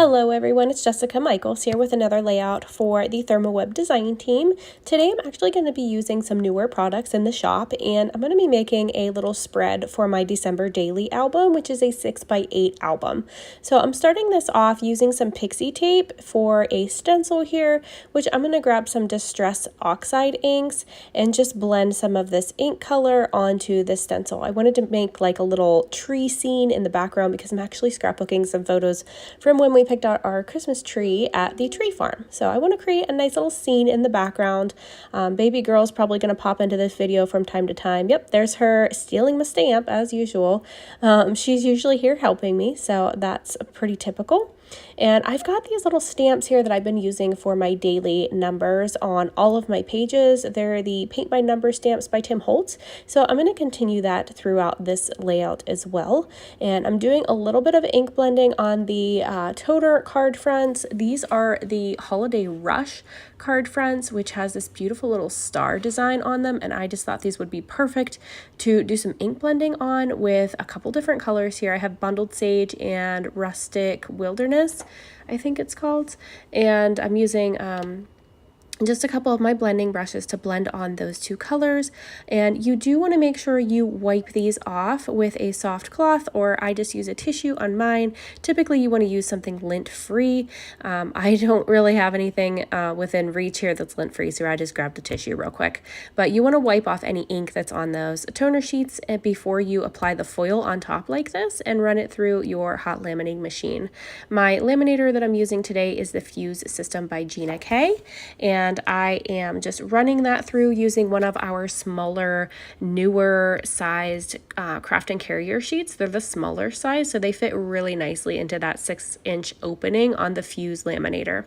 Hello everyone, it's Jessica Michaels here with another layout for the ThermOWeb design team. Today I'm actually going to be using some newer products in the shop, and I'm going to be making a little spread for my December daily album, which is a 6x8 album. So I'm starting this off using some pixie tape for a stencil here, which I'm going to grab some Distress Oxide inks and just blend some of this ink color onto the stencil. I wanted to make like a little tree scene in the background because I'm actually scrapbooking some photos from when we picked out our Christmas tree at the tree farm. So I want to create a nice little scene in the background. Baby girl's probably going to pop into this video from time to time. Yep, there's her stealing my stamp as usual. She's usually here helping me, so that's pretty typical. And I've got these little stamps here that I've been using for my daily numbers on all of my pages. They're the Paint by Number stamps by Tim Holtz. So I'm going to continue that throughout this layout as well. And I'm doing a little bit of ink blending on the toner card fronts. These are the Holiday Rush card fronts, which has this beautiful little star design on them. And I just thought these would be perfect to do some ink blending on with a couple different colors here. I have Bundled Sage and Rustic Wilderness, I think it's called, and I'm using just a couple of my blending brushes to blend on those two colors. And you do want to make sure you wipe these off with a soft cloth, or I just use a tissue on mine. Typically you want to use something lint free. I don't really have anything within reach here that's lint free, so I just grabbed a tissue real quick. But you want to wipe off any ink that's on those toner sheets before you apply the foil on top like this and run it through your hot laminating machine. My laminator that I'm using today is the Fuse System by Gina K, and I am just running that through using one of our smaller, newer sized craft and carrier sheets. They're the smaller size, so they fit really nicely into that 6-inch opening on the Fuse laminator.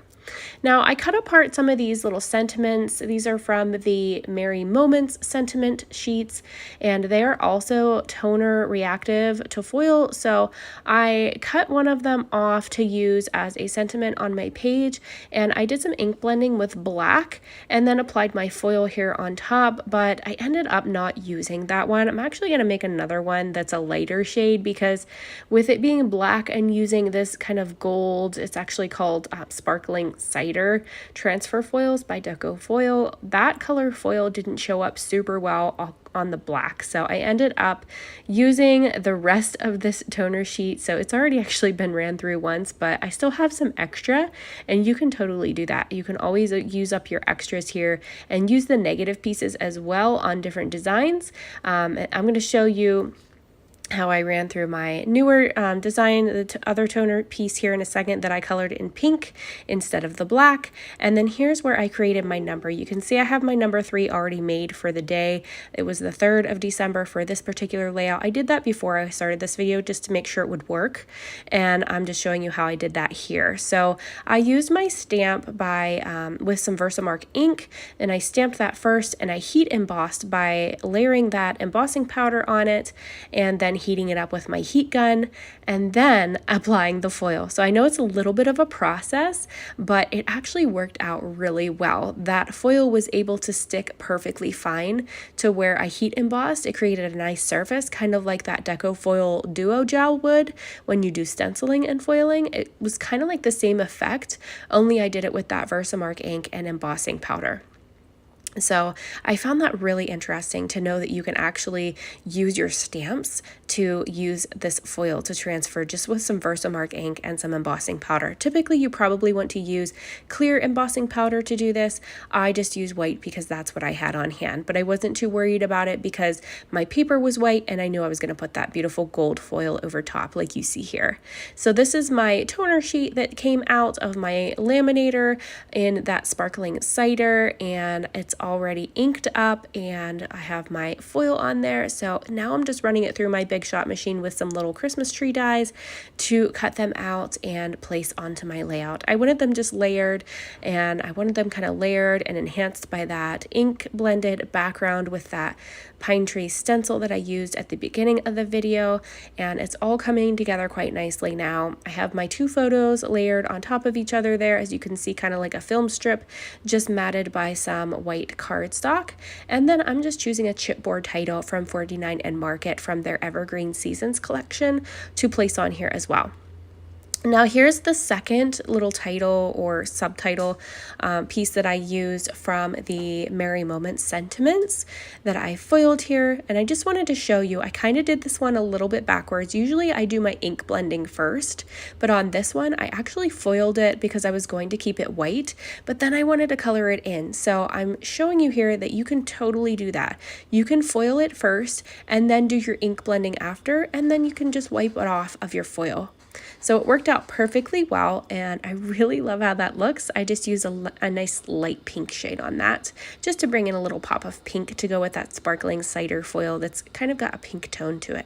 Now I cut apart some of these little sentiments. These are from the Merry Moments sentiment sheets, and they are also toner reactive to foil. So I cut one of them off to use as a sentiment on my page, and I did some ink blending with black and then applied my foil here on top, but I ended up not using that one. I'm actually going to make another one that's a lighter shade, because with it being black and using this kind of gold, it's actually called Sparkling Cider Transfer Foils by Deco Foil. That color foil didn't show up super well on the black, so I ended up using the rest of this toner sheet. So it's already actually been ran through once, but I still have some extra, and you can totally do that. You can always use up your extras here and use the negative pieces as well on different designs. I'm going to show you how I ran through my newer design, the other toner piece here in a second, that I colored in pink instead of the black. And then here's where I created my number. You can see I have my number 3 already made for the day. It was the 3rd of December for this particular layout. I did that before I started this video just to make sure it would work, and I'm just showing you how I did that here. So I used my stamp by with some Versamark ink, and I stamped that first, and I heat embossed by layering that embossing powder on it, and then heating it up with my heat gun, and then applying the foil. So I know it's a little bit of a process, but it actually worked out really well. That foil was able to stick perfectly fine to where I heat embossed. It created a nice surface, kind of like that Deco Foil Duo Gel would when you do stenciling and foiling. It was kind of like the same effect, only I did it with that Versamark ink and embossing powder. So I found that really interesting to know that you can actually use your stamps to use this foil to transfer just with some Versamark ink and some embossing powder. Typically, you probably want to use clear embossing powder to do this. I just use white because that's what I had on hand, but I wasn't too worried about it because my paper was white and I knew I was going to put that beautiful gold foil over top like you see here. So this is my toner sheet that came out of my laminator in that Sparkling Cider, and it's already inked up, and I have my foil on there. So now I'm just running it through my Big Shot machine with some little Christmas tree dies to cut them out and place onto my layout. I wanted them just layered, and I wanted them kind of layered and enhanced by that ink blended background with that pine tree stencil that I used at the beginning of the video, and it's all coming together quite nicely now. I have my 2 photos layered on top of each other there, as you can see, kind of like a film strip, just matted by some white cardstock. And then I'm just choosing a chipboard title from 49 and Market from their Evergreen Seasons collection to place on here as well. Now here's the second little title or subtitle piece that I used from the Merry Moments sentiments that I foiled here. And I just wanted to show you, I kind of did this one a little bit backwards. Usually I do my ink blending first, but on this one I actually foiled it because I was going to keep it white, but then I wanted to color it in. So I'm showing you here that you can totally do that. You can foil it first and then do your ink blending after, and then you can just wipe it off of your foil. So it worked out perfectly well, and I really love how that looks. I just used a nice light pink shade on that, just to bring in a little pop of pink to go with that sparkling cider foil that's kind of got a pink tone to it.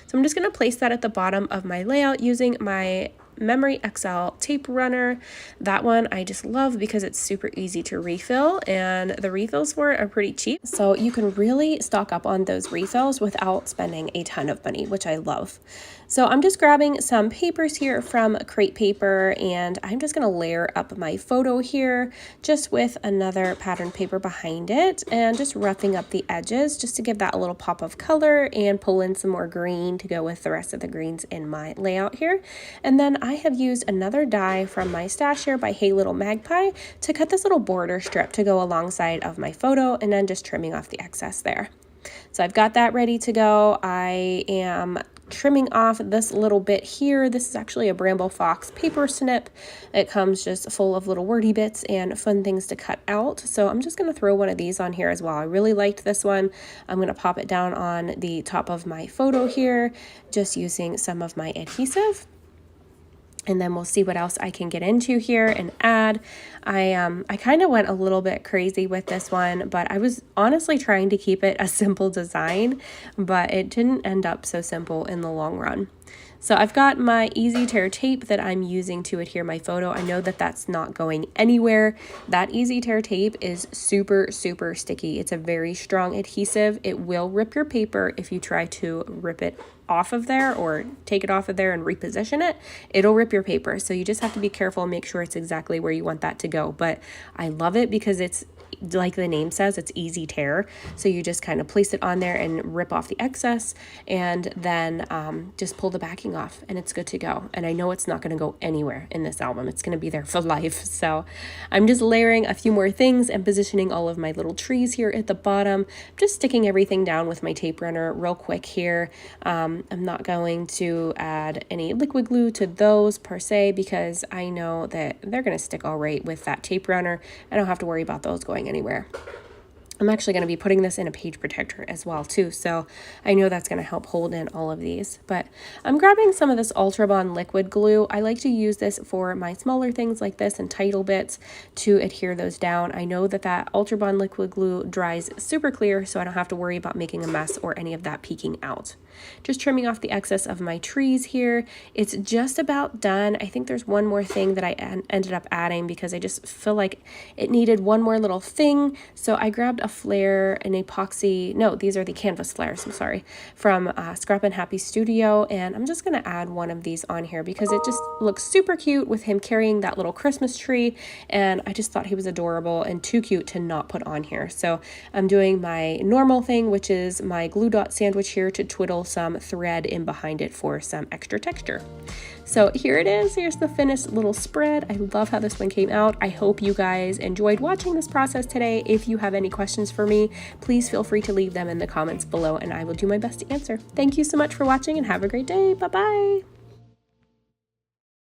So I'm just going to place that at the bottom of my layout using my Memory XL tape runner. That one I just love because it's super easy to refill, and the refills for it are pretty cheap. So you can really stock up on those refills without spending a ton of money, which I love. So I'm just grabbing some papers here from Crate Paper, and I'm just going to layer up my photo here just with another pattern paper behind it, and just roughing up the edges just to give that a little pop of color and pull in some more green to go with the rest of the greens in my layout here. And then I have used another die from my stash here by Hey Little Magpie to cut this little border strip to go alongside of my photo, and then just trimming off the excess there. So I've got that ready to go. I am trimming off this little bit here. This is actually a Bramble Fox paper snip. It comes just full of little wordy bits and fun things to cut out. So I'm just going to throw one of these on here as well. I really liked this one. I'm going to pop it down on the top of my photo here, just using some of my adhesive. And then we'll see what else I can get into here and add. I kind of went a little bit crazy with this one, but I was honestly trying to keep it a simple design, but it didn't end up so simple in the long run. So I've got my easy tear tape that I'm using to adhere my photo. I know that that's not going anywhere. That easy tear tape is super, super sticky. It's a very strong adhesive. It will rip your paper if you try to rip it off of there or take it off of there and reposition it. It'll rip your paper. So you just have to be careful and make sure it's exactly where you want that to go. But I love it because it's, like the name says, it's easy tear. So you just kind of place it on there and rip off the excess, and then just pull the backing off, and it's good to go. And I know it's not going to go anywhere in this album. It's going to be there for life. So I'm just layering a few more things and positioning all of my little trees here at the bottom. Just sticking everything down with my tape runner real quick here. I'm not going to add any liquid glue to those per se, because I know that they're going to stick all right with that tape runner. I don't have to worry about those going anywhere. I'm actually going to be putting this in a page protector as well too, so I know that's going to help hold in all of these. But I'm grabbing some of this Ultra Bond liquid glue. I like to use this for my smaller things like this and title bits to adhere those down. I know that that Ultra Bond liquid glue dries super clear, so I don't have to worry about making a mess or any of that peeking out. Just trimming off the excess of my trees here. It's just about done. I think there's one more thing that I ended up adding because I just feel like it needed one more little thing. So I grabbed a Flair, an epoxy, no, these are the canvas flares, I'm sorry, from Scrappin Happy Studio, and I'm just going to add one of these on here because it just looks super cute with him carrying that little Christmas tree, and I just thought he was adorable and too cute to not put on here. So I'm doing my normal thing, which is my glue dot sandwich here to twiddle some thread in behind it for some extra texture. So here it is. Here's the finished little spread. I love how this one came out. I hope you guys enjoyed watching this process today. If you have any questions for me, please feel free to leave them in the comments below and I will do my best to answer. Thank you so much for watching and have a great day. Bye-bye.